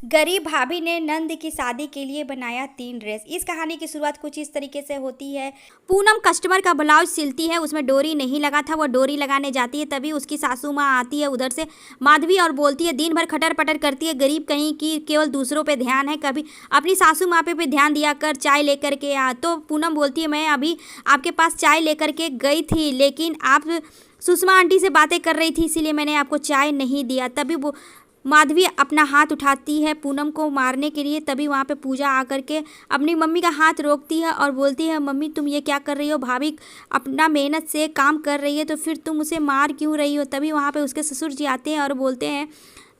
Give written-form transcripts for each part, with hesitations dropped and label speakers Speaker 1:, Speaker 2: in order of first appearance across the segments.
Speaker 1: गरीब भाभी ने नंद की शादी के लिए बनाया 3 ड्रेस। इस कहानी की शुरुआत कुछ इस तरीके से होती है। पूनम कस्टमर का ब्लाउज सिलती है, उसमें डोरी नहीं लगा था, वो डोरी लगाने जाती है, तभी उसकी सासू माँ आती है उधर से माधवी और बोलती है, दिन भर खटर पटर करती है, गरीब कहीं की, केवल दूसरों पे ध्यान है, कभी अपनी सासू माँ पे भी ध्यान दिया कर, चाय लेकर के आ। तो पूनम बोलती है, मैं अभी आपके पास चाय लेकर के गई थी, लेकिन आप सुषमा आंटी से बातें कर रही थी, इसीलिए मैंने आपको चाय नहीं दिया। तभी वो माधवी अपना हाथ उठाती है पूनम को मारने के लिए, तभी वहाँ पे पूजा आकर के अपनी मम्मी का हाथ रोकती है और बोलती है, मम्मी तुम ये क्या कर रही हो, भाभी अपना मेहनत से काम कर रही है तो फिर तुम उसे मार क्यों रही हो। तभी वहाँ पे उसके ससुर जी आते हैं और बोलते हैं,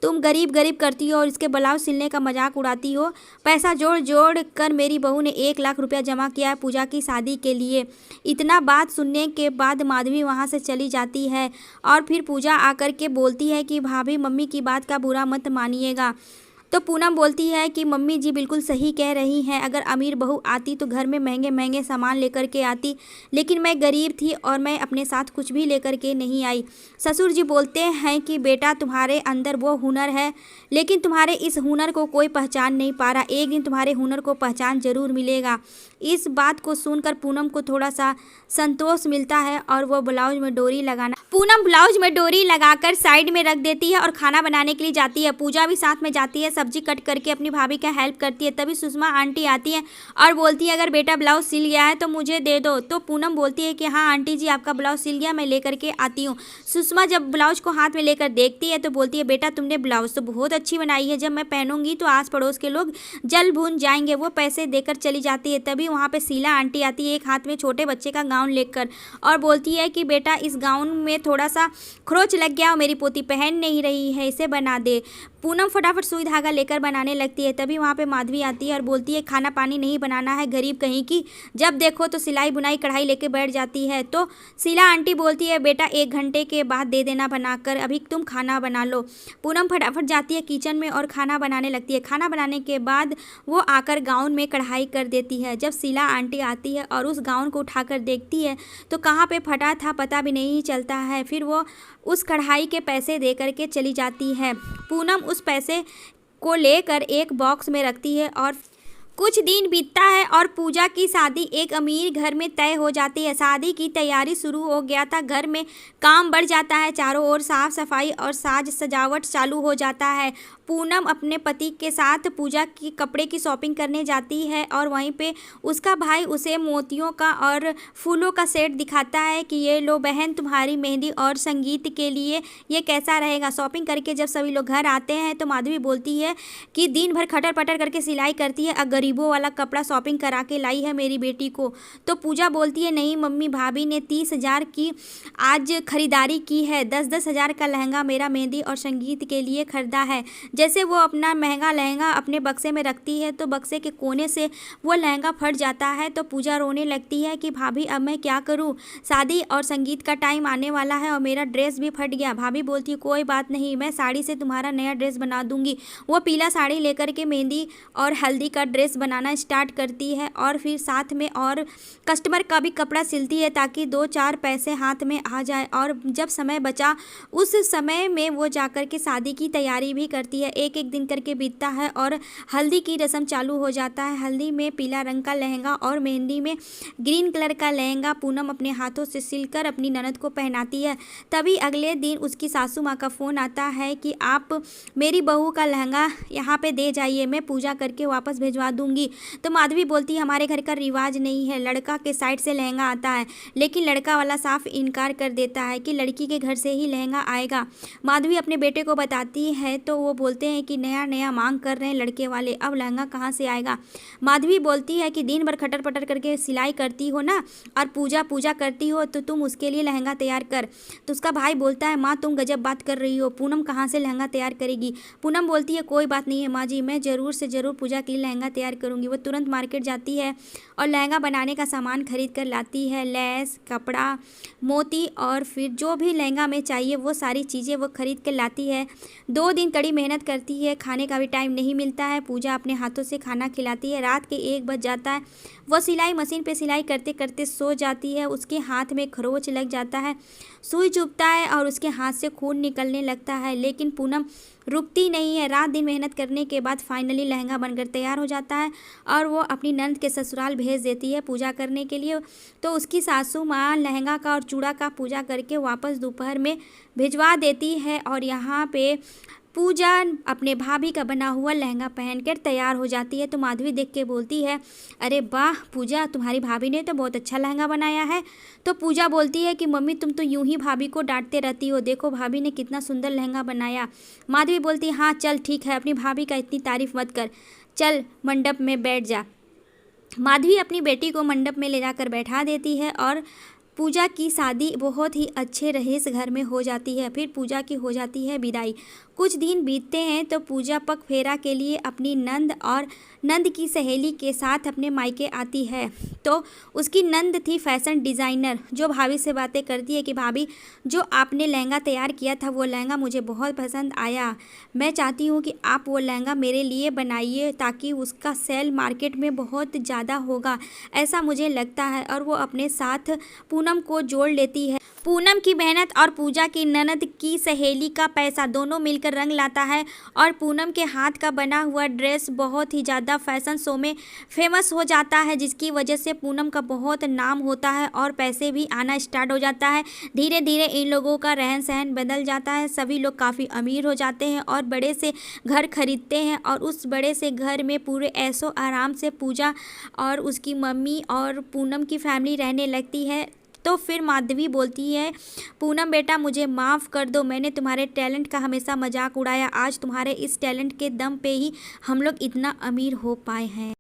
Speaker 1: तुम गरीब गरीब करती हो और इसके ब्लाउज सिलने का मजाक उड़ाती हो। पैसा जोड़ जोड़ कर मेरी बहू ने 1 लाख रुपया जमा किया है पूजा की शादी के लिए। इतना बात सुनने के बाद माधवी वहाँ से चली जाती है और फिर पूजा आकर के बोलती है कि भाभी मम्मी की बात का बुरा मत मानिएगा। तो पूनम बोलती है कि मम्मी जी बिल्कुल सही कह रही हैं, अगर अमीर बहू आती तो घर में महंगे महंगे सामान लेकर के आती, लेकिन मैं गरीब थी और मैं अपने साथ कुछ भी लेकर के नहीं आई। ससुर जी बोलते हैं कि बेटा तुम्हारे अंदर वो हुनर है, लेकिन तुम्हारे इस हुनर को कोई पहचान नहीं पा रहा, एक दिन तुम्हारे हुनर को पहचान जरूर मिलेगा। इस बात को सुनकर पूनम को थोड़ा सा संतोष मिलता है और वो ब्लाउज में डोरी लगाना पूनम ब्लाउज में डोरी लगाकर साइड में रख देती है और खाना बनाने के लिए जाती है। पूजा भी साथ में जाती है, सब्जी कट करके अपनी भाभी का हेल्प करती है। तभी सुषमा आंटी आती है और बोलती है, अगर बेटा ब्लाउज सिल गया है तो मुझे दे दो। तो पूनम बोलती है कि हाँ आंटी जी आपका ब्लाउज सिल गया, मैं लेकर के आती हूँ। सुषमा जब ब्लाउज को हाथ में लेकर देखती है तो बोलती है, बेटा तुमने ब्लाउज तो बहुत अच्छी बनाई है, जब मैं पहनूंगी तो आस पड़ोस के लोग जल भून जाएंगे। वो पैसे देकर चली जाती है। तभी वहाँ पे शीला आंटी आती है एक हाथ में छोटे बच्चे का गाउन लेकर और बोलती है कि बेटा इस गाउन में थोड़ा सा खरोच लग गया और मेरी पोती पहन नहीं रही है, इसे बना दे। पूनम फटाफट सुई धागा लेकर बनाने लगती है। तभी वहाँ पे माधवी आती है और बोलती है, खाना पानी नहीं बनाना है, गरीब कहीं की, जब देखो तो सिलाई बुनाई कढ़ाई लेके बैठ जाती है। तो शीला आंटी बोलती है, बेटा 1 घंटे के बाद दे देना बनाकर, अभी तुम खाना बना लो। पूनम फटाफट जाती है किचन में और खाना बनाने लगती है। खाना बनाने के बाद वो आकर गाउन में कढ़ाई कर देती है। जब शीला आंटी आती है और उस गाउन को उठाकर देखती है तो कहाँ पे फटा था पता भी नहीं चलता है। फिर वो उस कढ़ाई के पैसे दे करके चली जाती है। पूनम उस पैसे को लेकर एक बॉक्स में रखती है और कुछ दिन बीतता है और पूजा की शादी एक अमीर घर में तय हो जाती है। शादी की तैयारी शुरू हो गया था, घर में काम बढ़ जाता है, चारों ओर साफ सफाई और साज सजावट चालू हो जाता है। पूनम अपने पति के साथ पूजा की कपड़े की शॉपिंग करने जाती है और वहीं पे उसका भाई उसे मोतियों का और फूलों का सेट दिखाता है कि ये लो बहन तुम्हारी मेहंदी और संगीत के लिए ये कैसा रहेगा। शॉपिंग करके जब सभी लोग घर आते हैं तो माधवी बोलती है कि दिन भर खटर पटर करके सिलाई करती है, गरीबों वाला कपड़ा शॉपिंग करा के लाई है मेरी बेटी को। तो पूजा बोलती है, नहीं मम्मी, भाभी ने 30,000 की आज खरीदारी की है, 10-10 हज़ार का लहंगा मेरा मेहंदी और संगीत के लिए खरीदा है। जैसे वो अपना महंगा लहंगा अपने बक्से में रखती है तो बक्से के कोने से वो लहंगा फट जाता है। तो पूजा रोने लगती है कि भाभी अब मैं क्या करूँ, शादी और संगीत का टाइम आने वाला है और मेरा ड्रेस भी फट गया। भाभी बोलती है, कोई बात नहीं, मैं साड़ी से तुम्हारा नया ड्रेस बना दूंगी। वो पीला साड़ी लेकर के मेहंदी और हल्दी का ड्रेस बनाना स्टार्ट करती है और फिर साथ में और कस्टमर का भी कपड़ा सिलती है ताकि 2-4 पैसे हाथ में आ जाए। और जब समय बचा उस समय में वो जाकर के शादी की तैयारी भी करती है। एक एक दिन करके बीतता है और हल्दी की रस्म चालू हो जाता है। हल्दी में पीला रंग का लहंगा और मेहंदी में ग्रीन कलर का लहंगा पूनम अपने हाथों से सिलकर अपनी ननद को पहनाती है। तभी अगले दिन उसकी सासू माँ का फ़ोन आता है कि आप मेरी बहू का लहंगा यहाँ पे दे जाइए, मैं पूजा करके वापस भिजवा दूंगी। तो माधवी बोलती है, हमारे घर का रिवाज नहीं है, लड़का के साइड से लहंगा आता है, लेकिन लड़का वाला साफ इनकार कर देता है कि लड़की के घर से ही लहंगा आएगा। माधवी अपने बेटे को बताती है तो वो बोलते हैं कि नया नया मांग कर रहे हैं लड़के वाले, अब लहंगा कहाँ से आएगा। माधवी बोलती है कि दिन भर खटर पटर करके सिलाई करती हो ना और पूजा करती हो तो तुम उसके लिए लहंगा तैयार कर। तो उसका भाई बोलता है, माँ तुम गजब बात कर रही हो, पूनम कहाँ से लहंगा तैयार करेगी। पूनम बोलती है, कोई बात नहीं है माँ जी, मैं ज़रूर से ज़रूर पूजा के लिए लहंगा तैयार करूँगी। वो तुरंत मार्केट जाती है और लहंगा बनाने का सामान खरीद कर लाती है, लैस, कपड़ा, मोती और फिर जो भी लहंगा में चाहिए वो सारी चीज़ें वो खरीद कर लाती है। 2 दिन कड़ी मेहनत करती है, खाने का भी टाइम नहीं मिलता है। पूजा अपने हाथों से खाना खिलाती है। रात के 1 बज जाता है। वो सिलाई मशीन पे सिलाई करते करते सो जाती है। उसके हाथ में खरोच लग जाता है, सुई चुभता है और उसके हाथ से खून निकलने लगता है। लेकिन पूनम रुकती नहीं है। रात दिन मेहनत करने के बाद फाइनली लहंगा बनकर तैयार हो जाता है और वो अपनी नंद के ससुराल भेज देती है पूजा करने के लिए। तो उसकी सासू माँ लहंगा का और चूड़ा का पूजा करके वापस दोपहर में भिजवा देती है और यहाँ पे पूजा अपने भाभी का बना हुआ लहंगा पहनकर तैयार हो जाती है। तो माधवी देख के बोलती है, अरे वाह पूजा, तुम्हारी भाभी ने तो बहुत अच्छा लहंगा बनाया है। तो पूजा बोलती है कि मम्मी तुम तो यूं ही भाभी को डांटते रहती हो, देखो भाभी ने कितना सुंदर लहंगा बनाया। माधवी बोलती है, हाँ चल ठीक है, अपनी भाभी का इतनी तारीफ मत कर, चल मंडप में बैठ जा। माधवी अपनी बेटी को मंडप में ले जाकर बैठा देती है और पूजा की शादी बहुत ही अच्छे रईस घर में हो जाती है। फिर पूजा की हो जाती है विदाई। कुछ दिन बीतते हैं तो पूजा पग फेरा के लिए अपनी नंद और नंद की सहेली के साथ अपने मायके आती है। तो उसकी नंद थी फैशन डिज़ाइनर, जो भाभी से बातें करती है कि भाभी जो आपने लहंगा तैयार किया था वो लहंगा मुझे बहुत पसंद आया, मैं चाहती हूँ कि आप वो लहंगा मेरे लिए बनाइए ताकि उसका सेल मार्केट में बहुत ज़्यादा होगा, ऐसा मुझे लगता है। और वो अपने साथ पूनम को जोड़ लेती है। पूनम की मेहनत और पूजा की ननद की सहेली का पैसा दोनों मिलकर रंग लाता है और पूनम के हाथ का बना हुआ ड्रेस बहुत ही ज़्यादा फैशन शो में फेमस हो जाता है, जिसकी वजह से पूनम का बहुत नाम होता है और पैसे भी आना स्टार्ट हो जाता है। धीरे धीरे इन लोगों का रहन सहन बदल जाता है, सभी लोग काफ़ी अमीर हो जाते हैं और बड़े से घर खरीदते हैं और उस बड़े से घर में पूरे ऐशो आराम से पूजा और उसकी मम्मी और पूनम की फैमिली रहने लगती है। तो फिर माधवी बोलती है, पूनम बेटा मुझे माफ़ कर दो, मैंने तुम्हारे टैलेंट का हमेशा मजाक उड़ाया, आज तुम्हारे इस टैलेंट के दम पे ही हम लोग इतना अमीर हो पाए हैं।